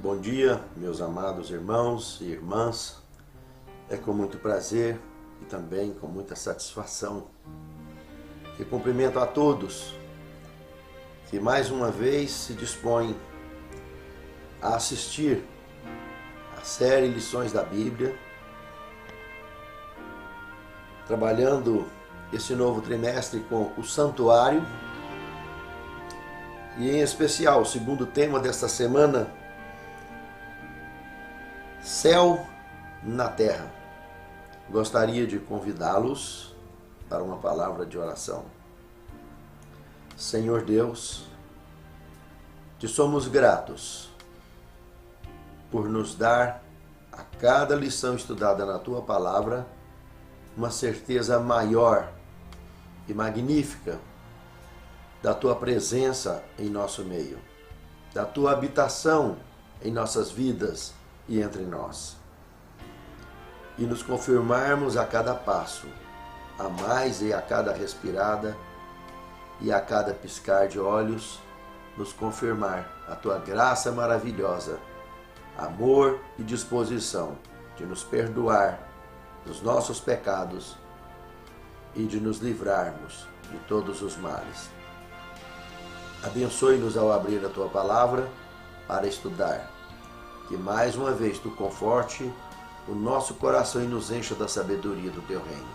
Bom dia, meus amados irmãos e irmãs. É com muito prazer e também com muita satisfação que cumprimento a todos que mais uma vez se dispõem a assistir a série Lições da Bíblia, trabalhando esse novo trimestre com o Santuário e, em especial, o segundo tema desta semana, Céu na Terra. Gostaria de convidá-los para uma palavra de oração. Senhor Deus, te somos gratos por nos dar a cada lição estudada na tua palavra uma certeza maior e magnífica da tua presença em nosso meio, da tua habitação em nossas vidas e entre nós. E nos confirmarmos a cada passo, a mais e a cada respirada e a cada piscar de olhos, nos confirmar a tua graça maravilhosa, amor e disposição de nos perdoar dos nossos pecados e de nos livrarmos de todos os males. Abençoe-nos ao abrir a tua palavra para estudar. Que mais uma vez tu conforte o nosso coração e nos encha da sabedoria do teu reino.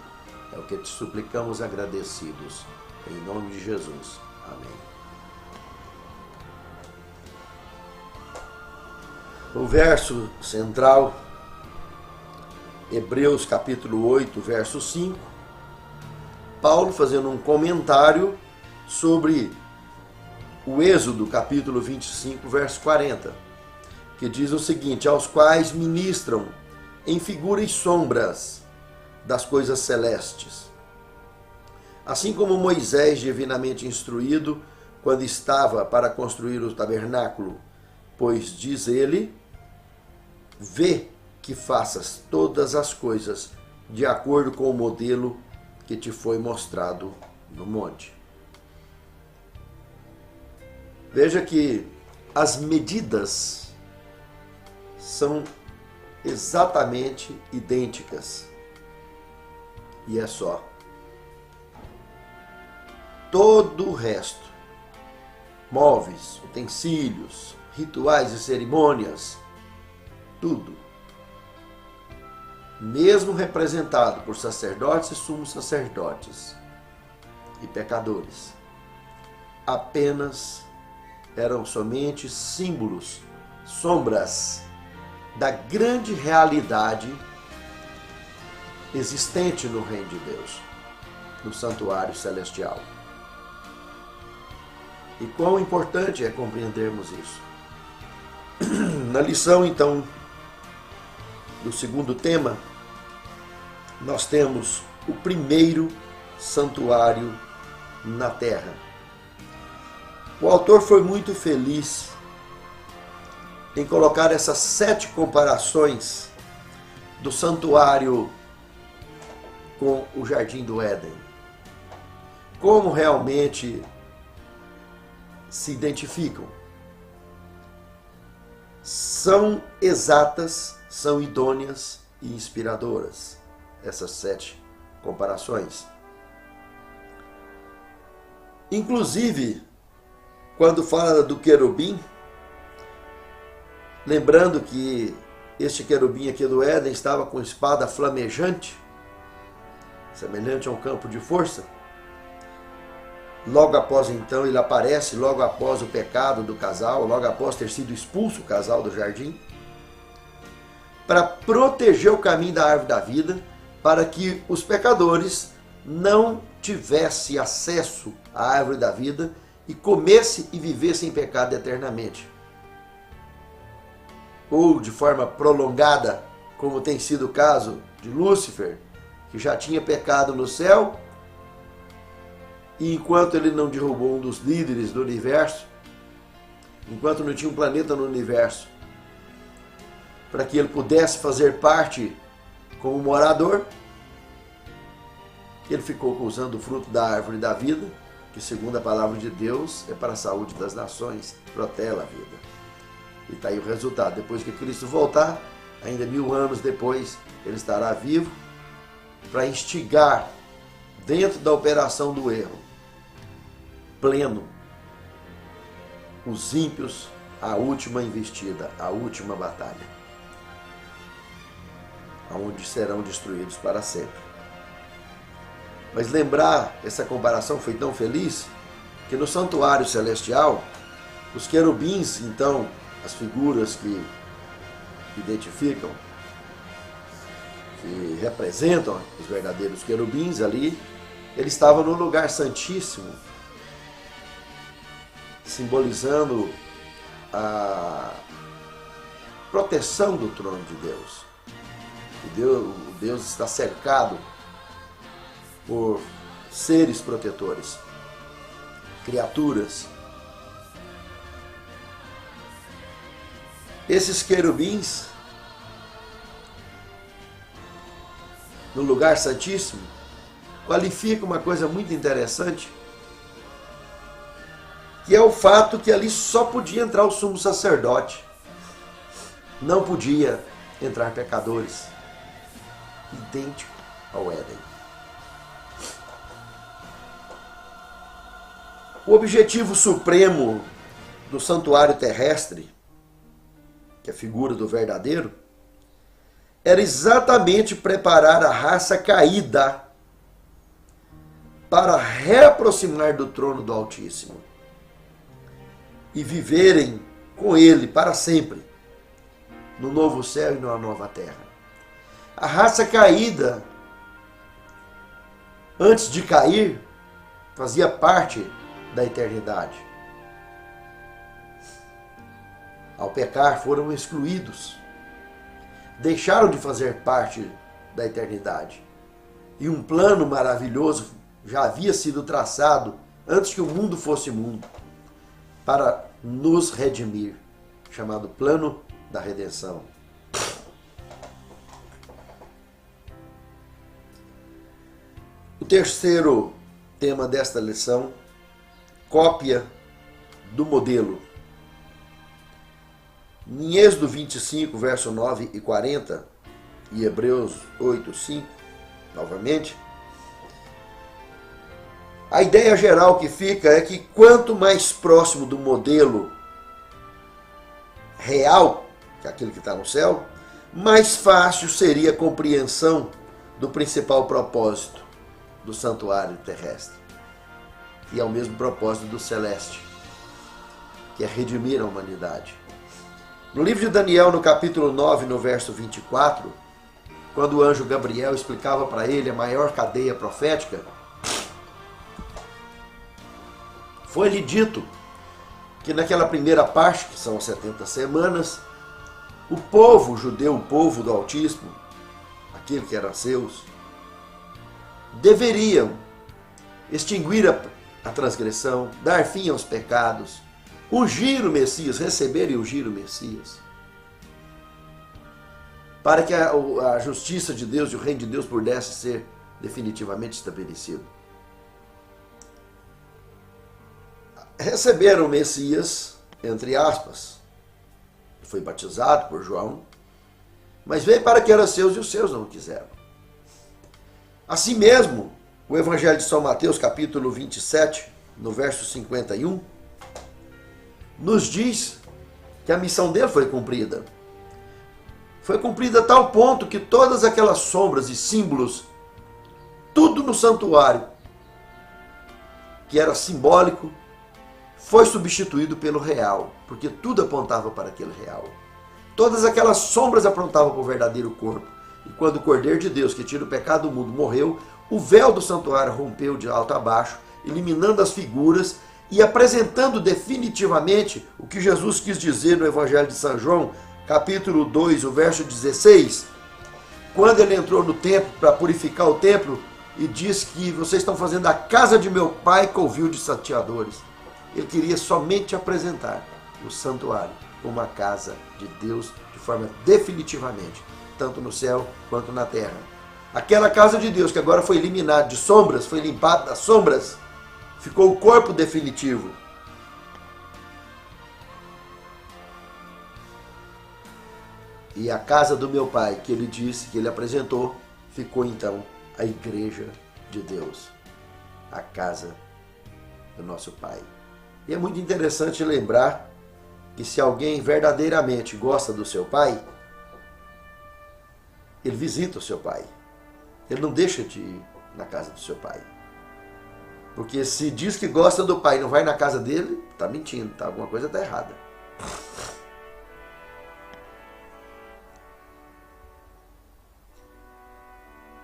É o que te suplicamos agradecidos. Em nome de Jesus. Amém. O verso central, Hebreus capítulo 8, verso 5, Paulo fazendo um comentário sobre o Êxodo capítulo 25, verso 40, que diz o seguinte: aos quais ministram em figura e sombras das coisas celestes, assim como Moisés, divinamente instruído, quando estava para construir o tabernáculo, pois diz ele, vê que faças todas as coisas de acordo com o modelo que te foi mostrado no monte. Veja que as medidas são exatamente idênticas. E é só. Todo o resto, móveis, utensílios, rituais e cerimônias, tudo, mesmo representado por sacerdotes e sumos sacerdotes e pecadores, apenas eram somente símbolos, sombras da grande realidade existente no reino de Deus, no santuário celestial. E quão importante é compreendermos isso. Na lição, então, do segundo tema, nós temos o primeiro santuário na terra. O autor foi muito feliz em colocar essas 7 comparações do santuário com o Jardim do Éden. Como realmente se identificam. São exatas, são idôneas e inspiradoras essas 7 comparações. Inclusive, quando fala do querubim, lembrando que este querubim aqui do Éden estava com espada flamejante, semelhante a um campo de força. Logo após então, ele aparece, logo após o pecado do casal, logo após ter sido expulso o casal do jardim, para proteger o caminho da árvore da vida, para que os pecadores não tivessem acesso à árvore da vida e comessem e vivessem em pecado eternamente. Ou de forma prolongada, como tem sido o caso de Lúcifer, que já tinha pecado no céu, e enquanto ele não derrubou um dos líderes do universo, enquanto não tinha um planeta no universo, para que ele pudesse fazer parte como morador, ele ficou usando o fruto da árvore da vida, que segundo a palavra de Deus é para a saúde das nações, protela a vida. E está aí o resultado. Depois que Cristo voltar, ainda 1000 anos depois, ele estará vivo para instigar, dentro da operação do erro pleno, os ímpios à última investida, à última batalha, onde serão destruídos para sempre. Mas lembrar, essa comparação foi tão feliz, que no santuário celestial, os querubins, então, as figuras que identificam, que representam os verdadeiros querubins ali, eles estavam no lugar santíssimo, simbolizando a proteção do trono de Deus. O Deus está cercado por seres protetores, criaturas. Esses querubins, no lugar santíssimo, qualificam uma coisa muito interessante, que é o fato que ali só podia entrar o sumo sacerdote. Não podia entrar pecadores. Idêntico ao Éden. O objetivo supremo do santuário terrestre, que é a figura do verdadeiro, era exatamente preparar a raça caída para reaproximar do trono do Altíssimo e viverem com ele para sempre, no novo céu e na nova terra. A raça caída, antes de cair, fazia parte da eternidade. Ao pecar, foram excluídos. Deixaram de fazer parte da eternidade. E um plano maravilhoso já havia sido traçado antes que o mundo fosse mundo, para nos redimir, chamado plano da redenção. O terceiro tema desta lição, cópia do modelo. Em Êxodo 25, verso 9 e 40, e Hebreus 8, 5, novamente, a ideia geral que fica é que quanto mais próximo do modelo real, que é aquele que está no céu, mais fácil seria a compreensão do principal propósito do santuário terrestre, que é o mesmo propósito do celeste, que é redimir a humanidade. No livro de Daniel, no capítulo 9, no verso 24, quando o anjo Gabriel explicava para ele a maior cadeia profética, foi-lhe dito que naquela primeira parte, que são as 70 semanas, o povo judeu, o povo do Altíssimo, aquele que era seus, deveriam extinguir a transgressão, dar fim aos pecados, ungir o Messias, receber e ungir o Messias, para que a justiça de Deus e o reino de Deus pudesse ser definitivamente estabelecido. Receberam o Messias, entre aspas, foi batizado por João, mas veio para que era seus e os seus não o quiseram. Assim mesmo, o Evangelho de São Mateus, capítulo 27, no verso 51, nos diz que a missão dele foi cumprida. Foi cumprida a tal ponto que todas aquelas sombras e símbolos, tudo no santuário, que era simbólico, foi substituído pelo real, porque tudo apontava para aquele real. Todas aquelas sombras apontavam para o verdadeiro corpo. E quando o Cordeiro de Deus, que tira o pecado do mundo, morreu, o véu do santuário rompeu de alto a baixo, eliminando as figuras e apresentando definitivamente o que Jesus quis dizer no Evangelho de São João, capítulo 2, o verso 16, quando ele entrou no templo para purificar o templo e disse que vocês estão fazendo a casa de meu pai covil de salteadores. Ele queria somente apresentar o santuário como a casa de Deus de forma definitivamente, tanto no céu quanto na terra. Aquela casa de Deus que agora foi eliminada de sombras, foi limpada das sombras, ficou o corpo definitivo. E a casa do meu pai, que ele disse, que ele apresentou, ficou então a igreja de Deus, a casa do nosso pai. E é muito interessante lembrar que se alguém verdadeiramente gosta do seu pai, ele visita o seu pai. Ele não deixa de ir na casa do seu pai. Porque se diz que gosta do pai e não vai na casa dele, está mentindo, tá? Alguma coisa está errada.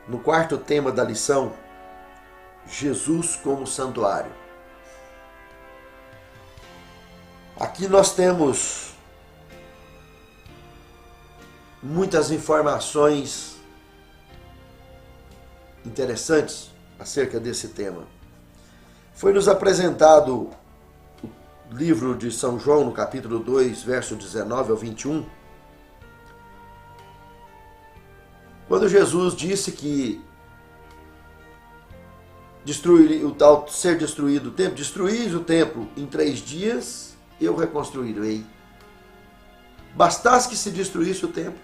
No quarto tema da lição, Jesus como santuário. Aqui nós temos muitas informações interessantes acerca desse tema. Foi nos apresentado o livro de São João, no capítulo 2, verso 19 ao 21, quando Jesus disse que ao ser destruído o templo, destruís o templo em 3 dias, eu reconstruirei. Bastasse que se destruísse o templo,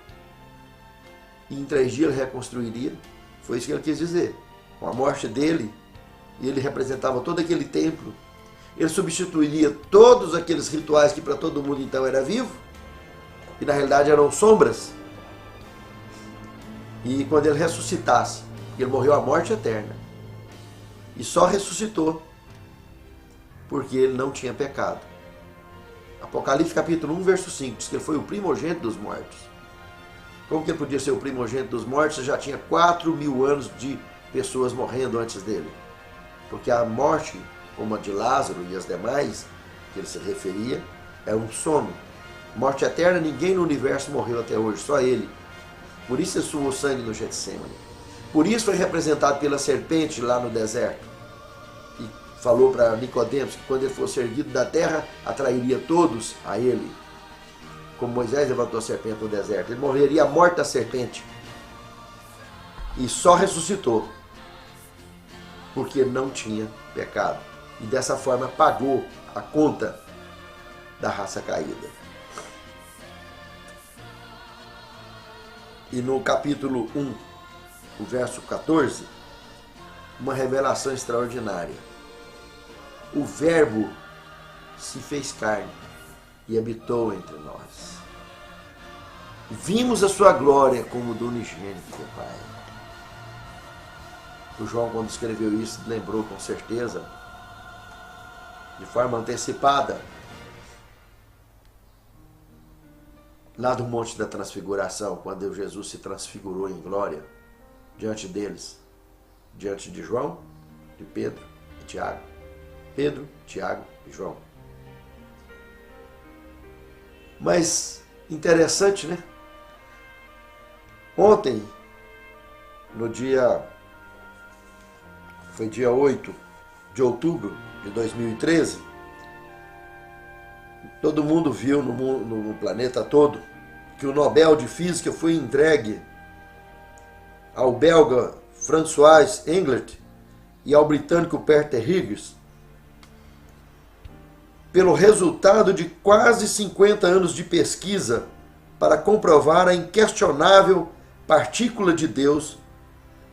e em 3 dias ele reconstruiria. Foi isso que ele quis dizer. Com a morte dele, e ele representava todo aquele templo, ele substituiria todos aqueles rituais que para todo mundo então era vivo, e na realidade eram sombras. E quando ele ressuscitasse, ele morreu a morte eterna, e só ressuscitou porque ele não tinha pecado. Apocalipse capítulo 1, verso 5, diz que ele foi o primogênito dos mortos. Como que ele podia ser o primogênito dos mortos se já tinha 4.000 anos de pessoas morrendo antes dele? Porque a morte, como a de Lázaro e as demais, que ele se referia, é um sono. Morte eterna, ninguém no universo morreu até hoje, só ele. Por isso ele suou sangue no Getsemane. Por isso foi representado pela serpente lá no deserto. E falou para Nicodemos que quando ele fosse erguido da terra, atrairia todos a ele. Como Moisés levantou a serpente no deserto. Ele morreria a morte da serpente. E só ressuscitou porque não tinha pecado. E dessa forma pagou a conta da raça caída. E no capítulo 1, o verso 14, uma revelação extraordinária. O Verbo se fez carne e habitou entre nós. Vimos a sua glória como do unigênito do Pai. O João, quando escreveu isso, lembrou com certeza, de forma antecipada, lá do Monte da Transfiguração, quando Jesus se transfigurou em glória diante deles, diante de João, de Pedro e Tiago. Pedro, Tiago e João. Mas interessante, né? Ontem, foi dia 8 de outubro de 2013, todo mundo viu no planeta todo que o Nobel de Física foi entregue ao belga François Englert e ao britânico Peter Higgs pelo resultado de quase 50 anos de pesquisa para comprovar a inquestionável partícula de Deus,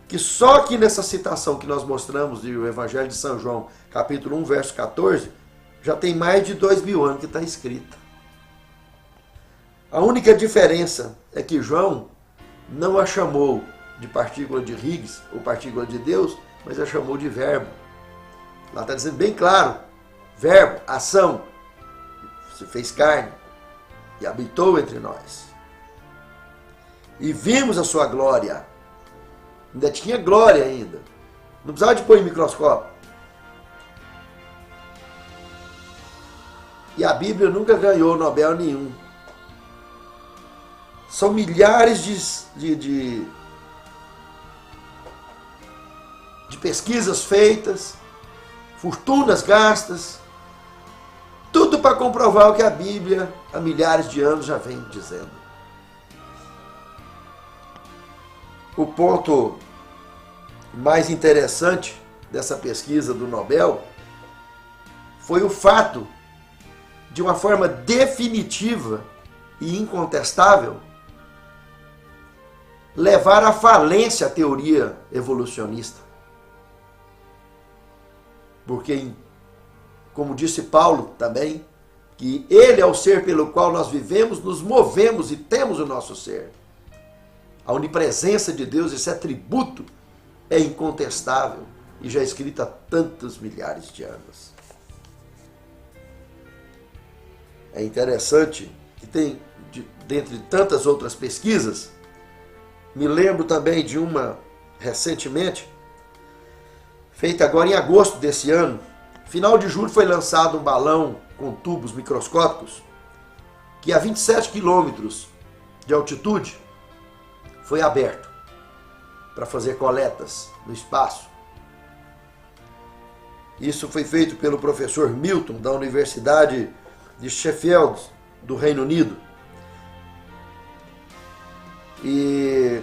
que só aqui nessa citação que nós mostramos do Evangelho de São João, capítulo 1, verso 14, já tem mais de 2.000 anos que está escrita. A única diferença é que João não a chamou de partícula de Higgs ou partícula de Deus, mas a chamou de verbo. Lá está dizendo bem claro, verbo, ação, se fez carne e habitou entre nós. E vimos a sua glória. Ainda tinha glória ainda. Não precisava de pôr em microscópio. E a Bíblia nunca ganhou Nobel nenhum. São milhares de pesquisas feitas, fortunas gastas, tudo para comprovar o que a Bíblia há milhares de anos já vem dizendo. O ponto mais interessante dessa pesquisa do Nobel foi o fato, de uma forma definitiva e incontestável, levar à falência a teoria evolucionista. Porque, como disse Paulo também, que ele é o ser pelo qual nós vivemos, nos movemos e temos o nosso ser. A onipresença de Deus, esse atributo, é incontestável e já escrito há tantos milhares de anos. É interessante que tem, dentre tantas outras pesquisas, me lembro também de uma recentemente, feita agora em agosto desse ano. Final de julho foi lançado um balão com tubos microscópicos que a 27 quilômetros de altitude foi aberto para fazer coletas no espaço. Isso foi feito pelo professor Milton, da Universidade de Sheffield, do Reino Unido. E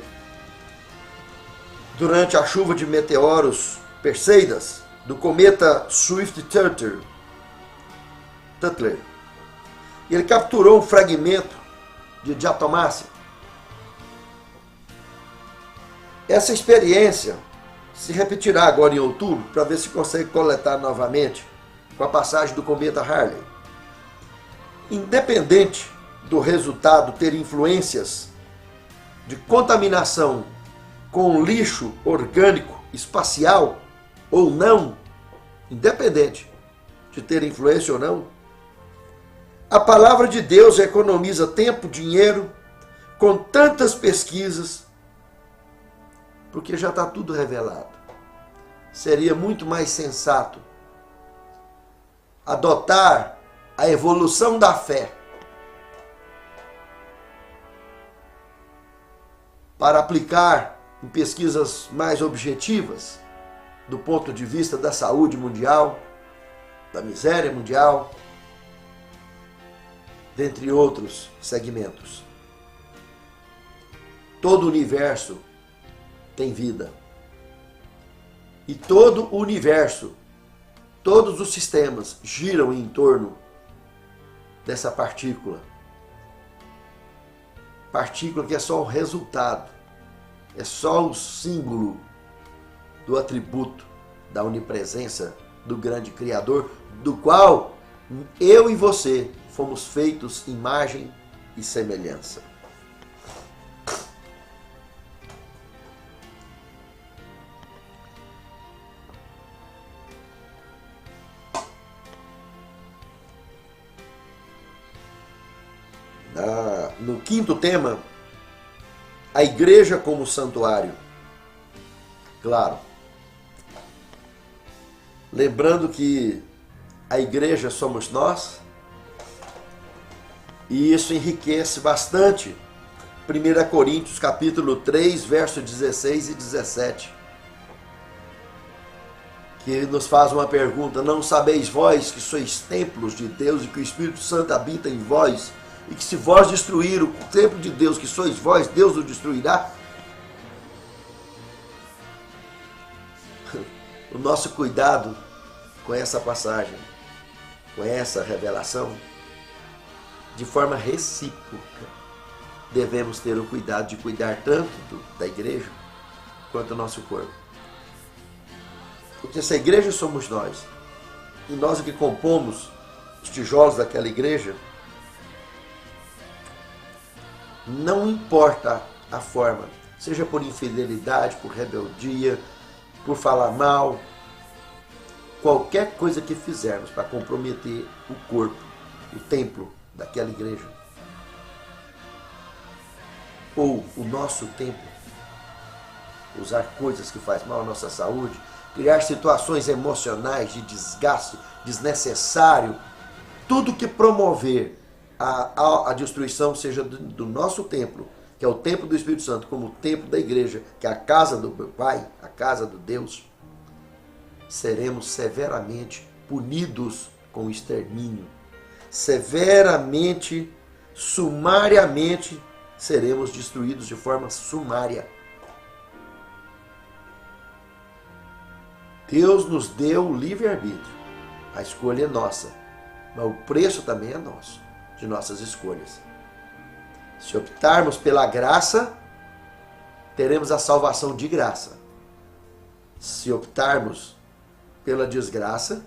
durante a chuva de meteoros Perseidas do cometa Swift-Tuttle, ele capturou um fragmento de diatomácea. Essa experiência se repetirá agora em outubro para ver se consegue coletar novamente com a passagem do cometa Halley. Independente do resultado ter influências de contaminação com lixo orgânico espacial ou não, independente de ter influência ou não, a palavra de Deus economiza tempo, dinheiro, com tantas pesquisas, porque já está tudo revelado. Seria muito mais sensato adotar a evolução da fé para aplicar em pesquisas mais objetivas, do ponto de vista da saúde mundial, da miséria mundial, dentre outros segmentos. Todo o universo tem vida. E todo o universo, todos os sistemas giram em torno dessa partícula. Partícula que é só o resultado, é só o símbolo do atributo da onipresença do grande Criador, do qual eu e você fomos feitos imagem e semelhança. No quinto tema, a igreja como santuário. Claro, lembrando que a igreja somos nós, e isso enriquece bastante 1 Coríntios capítulo 3, versos 16 e 17, que nos faz uma pergunta: não sabeis vós que sois templos de Deus e que o Espírito Santo habita em vós, e que se vós destruir o templo de Deus que sois vós, Deus o destruirá? O nosso cuidado com essa passagem, com essa revelação, de forma recíproca, devemos ter o cuidado de cuidar tanto da igreja quanto do nosso corpo. Porque essa igreja somos nós, e nós que compomos os tijolos daquela igreja. Não importa a forma, seja por infidelidade, por rebeldia, por falar mal, qualquer coisa que fizermos para comprometer o corpo, o templo daquela igreja, ou o nosso templo, usar coisas que fazem mal à nossa saúde, criar situações emocionais de desgaste desnecessário, tudo que promover a destruição, seja do nosso templo, que é o templo do Espírito Santo, como o templo da igreja, que é a casa do Pai, a casa do Deus, seremos severamente punidos com o extermínio. Severamente, sumariamente, seremos destruídos de forma sumária. Deus nos deu o livre-arbítrio. A escolha é nossa, mas o preço também é nosso, de nossas escolhas. Se optarmos pela graça, teremos a salvação de graça. Se optarmos pela desgraça,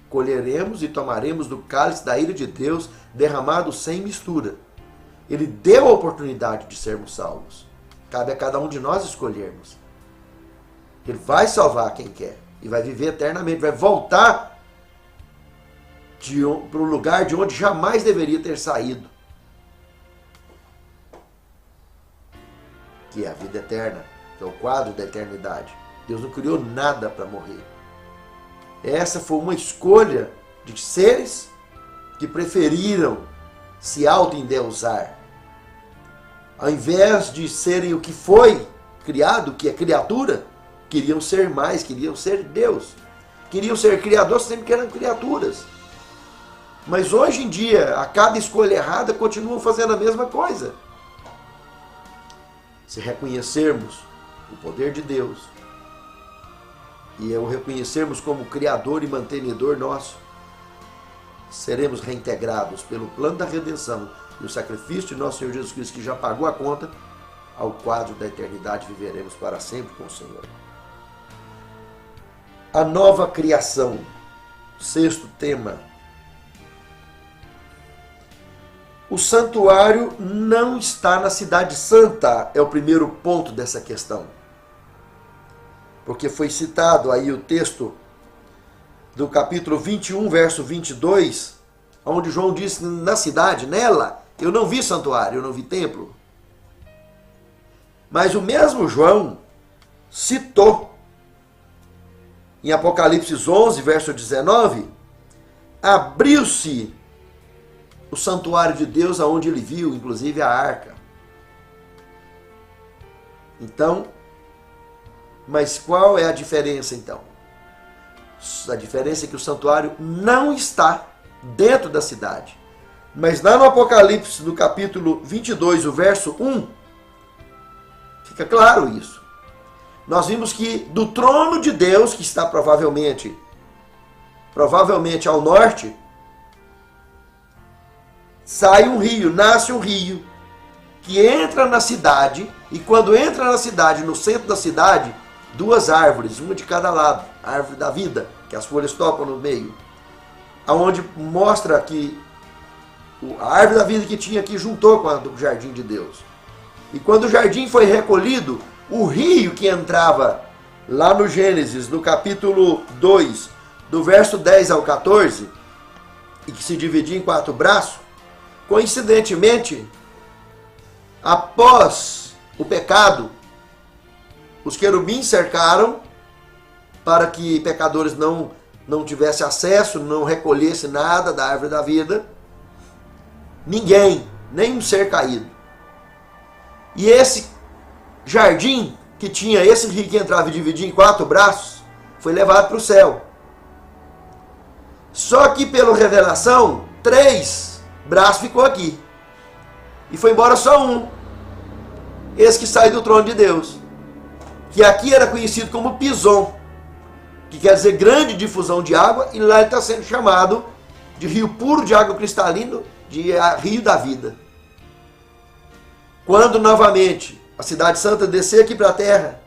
colheremos e tomaremos do cálice da ira de Deus derramado sem mistura. Ele deu a oportunidade de sermos salvos. Cabe a cada um de nós escolhermos. Ele vai salvar quem quer e vai viver eternamente, vai voltar para o lugar de onde jamais deveria ter saído, que é a vida eterna, que é o quadro da eternidade. Deus não criou nada para morrer. Essa foi uma escolha de seres que preferiram se auto-endeusar. Ao invés de serem o que foi criado, que é criatura, queriam ser mais, queriam ser Deus. Queriam ser criadores, sempre que eram criaturas. Mas hoje em dia, a cada escolha errada, continuam fazendo a mesma coisa. Se reconhecermos o poder de Deus e o reconhecermos como Criador e mantenedor nosso, seremos reintegrados pelo plano da redenção e o sacrifício de nosso Senhor Jesus Cristo, que já pagou a conta, ao quadro da eternidade. Viveremos para sempre com o Senhor. A nova criação. Sexto tema. O santuário não está na cidade santa, é o primeiro ponto dessa questão. Porque foi citado aí o texto do capítulo 21, verso 22, onde João disse: na cidade, nela, eu não vi santuário, eu não vi templo. Mas o mesmo João citou em Apocalipse 11, verso 19, abriu-se o santuário de Deus, aonde ele viu, inclusive, a arca. Então, mas qual é a diferença, então? A diferença é que o santuário não está dentro da cidade. Mas lá no Apocalipse, no capítulo 22, o verso 1, fica claro isso. Nós vimos que do trono de Deus, que está provavelmente ao norte, sai um rio, nasce um rio, que entra na cidade, e quando entra na cidade, no centro da cidade, duas árvores, uma de cada lado, a árvore da vida, que as folhas topam no meio, aonde mostra que a árvore da vida que tinha aqui juntou com a do jardim de Deus. E quando o jardim foi recolhido, o rio que entrava lá no Gênesis, no capítulo 2, do verso 10 ao 14, e que se dividia em 4 braços, coincidentemente, após o pecado, os querubins cercaram para que pecadores não tivessem acesso, não recolhessem nada da árvore da vida. Ninguém, nem um ser caído. E esse jardim, que tinha esse rio que entrava e dividia em 4 braços, foi levado para o céu. Só que pela revelação, 3 braços ficou aqui. E foi embora só um. Esse que saiu do trono de Deus. Que aqui era conhecido como Pison, que quer dizer grande difusão de água, e lá ele está sendo chamado de rio puro de água cristalina, de rio da vida. Quando novamente a cidade santa descer aqui para a terra,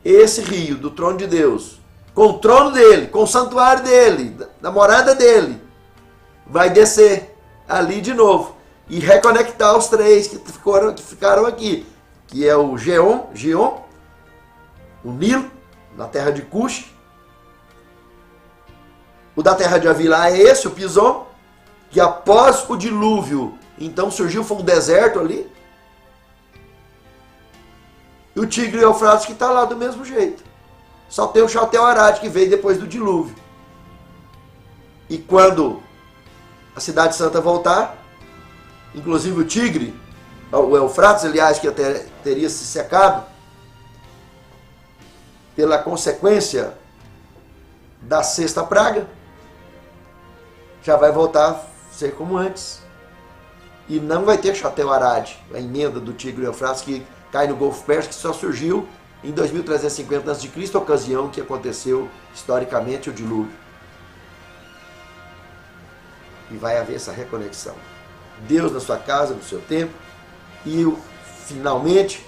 esse rio do trono de Deus, com o trono dele, com o santuário dele, da morada dele, vai descer ali de novo e reconectar os 3 que ficaram aqui, que é o Gion, o Nilo, na terra de Cush. O da terra de Havilá é esse, o Pison, que após o dilúvio, então surgiu, foi um deserto ali. E o Tigre e o Eufrates que está lá do mesmo jeito. Só tem o Chalteu Arad que veio depois do dilúvio. E quando a cidade santa voltar, inclusive o Tigre, o Eufrates, aliás, que até teria se secado, pela consequência da 6ª praga, já vai voltar a ser como antes. E não vai ter Chalteu Arad, a emenda do Tigre e Eufrates, que cai no Golfo Pérsico, que só surgiu em 2350 a.C., ocasião que aconteceu historicamente o dilúvio. E vai haver essa reconexão. Deus na sua casa, no seu tempo, e finalmente,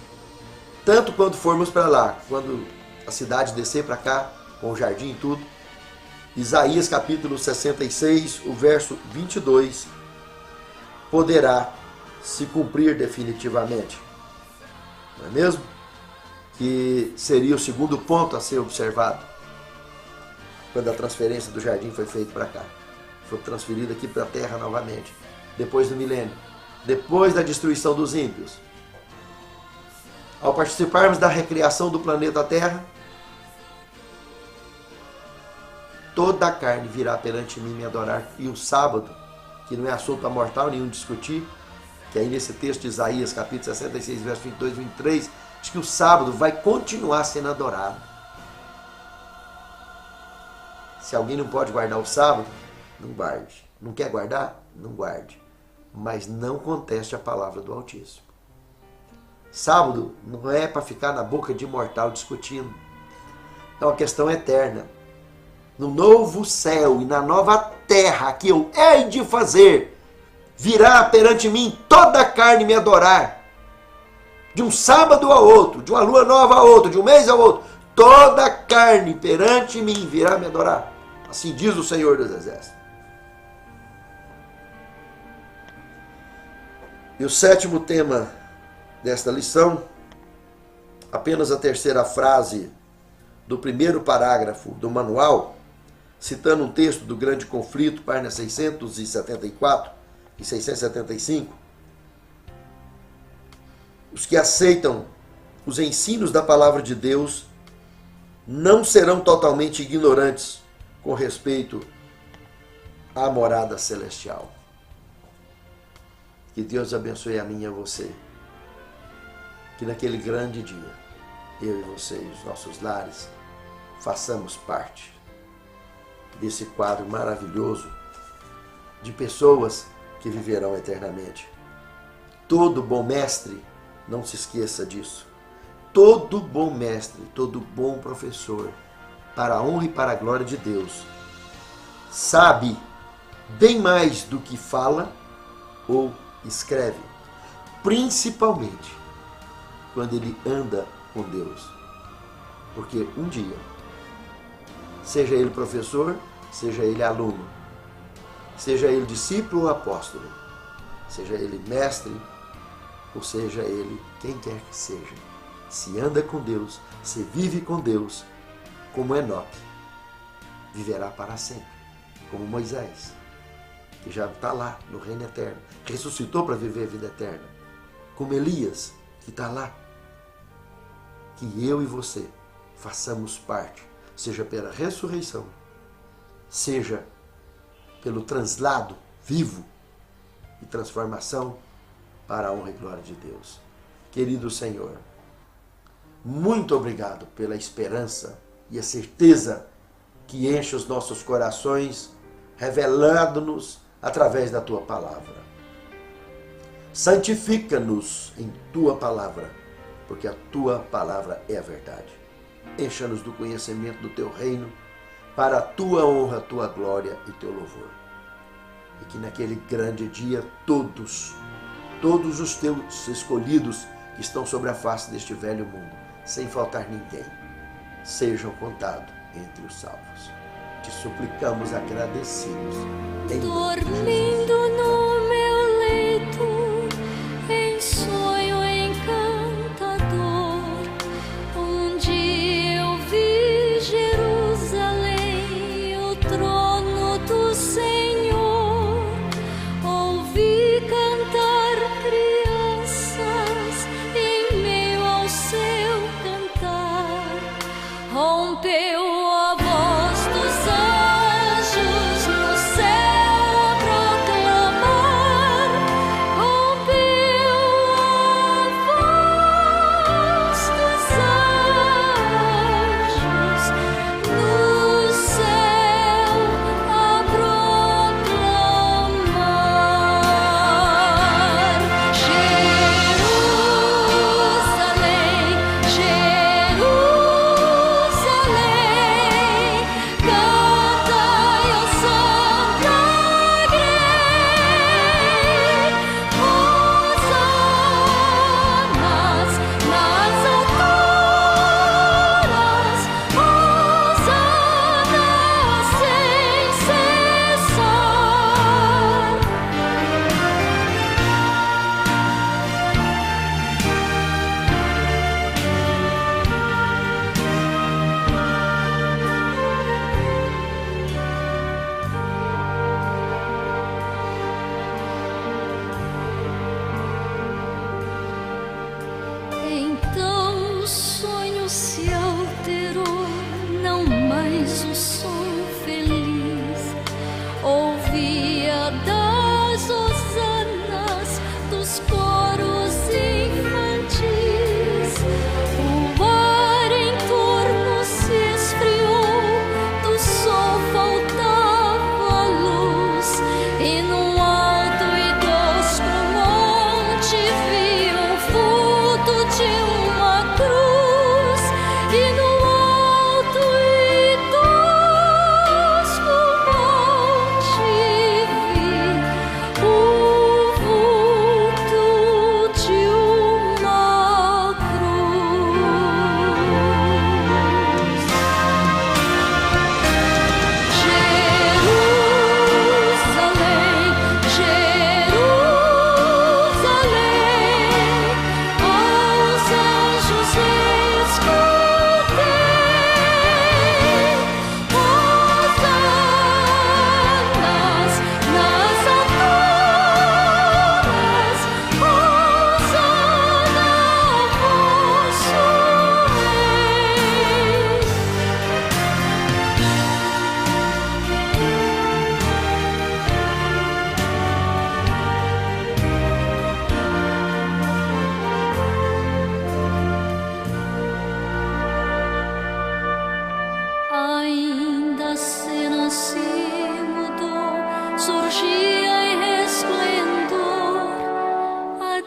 tanto quando formos para lá, quando a cidade descer para cá, com o jardim e tudo, Isaías capítulo 66, o verso 22, poderá se cumprir definitivamente. Não é mesmo? Que seria o segundo ponto a ser observado quando a transferência do jardim foi feita para cá. Foi transferido aqui para a terra novamente, depois do milênio, depois da destruição dos ímpios. Ao participarmos da recriação do planeta Terra, toda a carne virá perante mim me adorar. E o sábado, que não é assunto a mortal nenhum discutir, que aí nesse texto de Isaías, capítulo 66, verso 22 e 23, diz que o sábado vai continuar sendo adorado. Se alguém não pode guardar o sábado, não guarde. Não quer guardar? Não guarde. Mas não conteste a palavra do Altíssimo. Sábado não é para ficar na boca de mortal discutindo. É uma questão eterna. No novo céu e na nova terra que eu hei de fazer, virá perante mim toda a carne me adorar. De um sábado a outro, de uma lua nova a outro, de um mês a outro, toda a carne perante mim virá me adorar. Assim diz o Senhor dos Exércitos. E o sétimo tema desta lição, apenas a terceira frase do primeiro parágrafo do manual, citando um texto do Grande Conflito, páginas 674 e 675, os que aceitam os ensinos da palavra de Deus não serão totalmente ignorantes com respeito à morada celestial. Que Deus abençoe a mim e a você. Que naquele grande dia, eu e você e os nossos lares façamos parte desse quadro maravilhoso de pessoas que viverão eternamente. Todo bom mestre, não se esqueça disso, todo bom mestre, todo bom professor, para a honra e para a glória de Deus, sabe bem mais do que fala ou escreve, principalmente quando ele anda com Deus. Porque um dia, seja ele professor, seja ele aluno, seja ele discípulo ou apóstolo, seja ele mestre, ou seja ele quem quer que seja, se anda com Deus, se vive com Deus, como Enoque, viverá para sempre, como Moisés, que já está lá no reino eterno, ressuscitou para viver a vida eterna, como Elias, que está lá. Que eu e você façamos parte, seja pela ressurreição, seja pelo translado vivo e transformação para a honra e glória de Deus. Querido Senhor, muito obrigado pela esperança e a certeza que enche os nossos corações, revelando-nos através da Tua palavra. Santifica-nos em Tua palavra, porque a Tua palavra é a verdade. Encha-nos do conhecimento do Teu reino, para a Tua honra, a Tua glória e Teu louvor. E que naquele grande dia todos os Teus escolhidos que estão sobre a face deste velho mundo, sem faltar ninguém, sejam contados entre os salvos. Te suplicamos agradecidos. Dormindo no meu leito, em sonho encantador, onde eu vi Jerusalém, o trono do Senhor, ouvi cantar crianças em meio ao seu cantar, rompeu a voz dos anjos no céu a proclamar.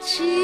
ti.